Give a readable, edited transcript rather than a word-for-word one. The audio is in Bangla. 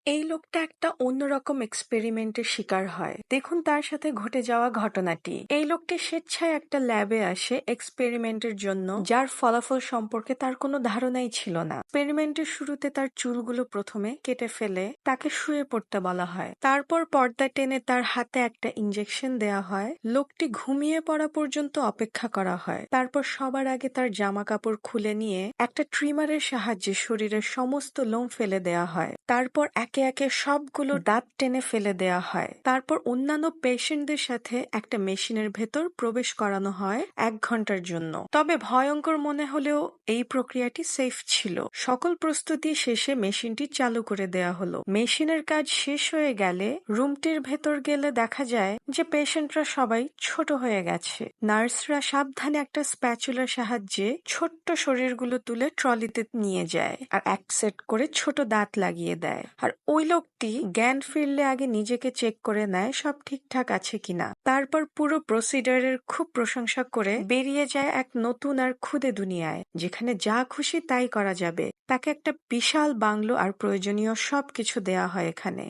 এই লোকটা একটা অন্যরকম এক্সপেরিমেন্টের শিকার হয়। দেখুন তার সাথে ঘটে যাওয়া ঘটনাটি। এই লোকটি স্বেচ্ছায় একটা ল্যাবে আসে এক্সপেরিমেন্টের জন্য, যার ফলাফল সম্পর্কে তার কোনো ধারণাই ছিল না। এক্সপেরিমেন্টের শুরুতে তার চুলগুলো প্রথমে কেটে ফেলে তাকে শুয়ে পড়তে বলা হয়। তারপর পর্দা টেনে তার হাতে একটা ইনজেকশন দেয়া হয়। লোকটি ঘুমিয়ে পড়া পর্যন্ত অপেক্ষা করা হয়। তারপর সবার আগে তার জামা কাপড় খুলে নিয়ে একটা ট্রিমারের সাহায্যে শরীরের সমস্ত লোম ফেলে দেয়া হয়। তারপর একে একে সবগুলো দাঁত টেনে ফেলে দেয়া হয়। তারপর অন্যান্য পেশেন্টদের সাথে একটা মেশিনের ভেতর প্রবেশ করানো হয় 1 ঘন্টার জন্য। তবে ভয়ঙ্কর মনে হলেও এই প্রক্রিয়াটি সেফ ছিল। সকল প্রস্তুতি শেষে মেশিনটি চালু করে দেয়া হলো। মেশিনের কাজ শেষ হয়ে গেলে রুমটির ভেতর গেলে দেখা যায় যে পেশেন্টরা সবাই ছোট হয়ে গেছে। নার্সরা সাবধানে একটা স্প্যাচুলার সাহায্যে ছোট্ট শরীরগুলো তুলে ট্রলিতে নিয়ে যায় আর এক সেট করে ছোট দাঁত লাগিয়ে দেয়। আর ওই লোকটি জ্ঞান ফিরলে আগে নিজেকে চেক করে নেয় সব ঠিকঠাক আছে কিনা। তারপর পুরো প্রসিডারের খুব প্রশংসা করে বেরিয়ে যায় এক নতুন আর ক্ষুদে দুনিয়ায়, যেখানে যা খুশি তাই করা যাবে। তাকে একটা বিশাল বাংলো আর প্রয়োজনীয় সবকিছু দেয়া হয় এখানে।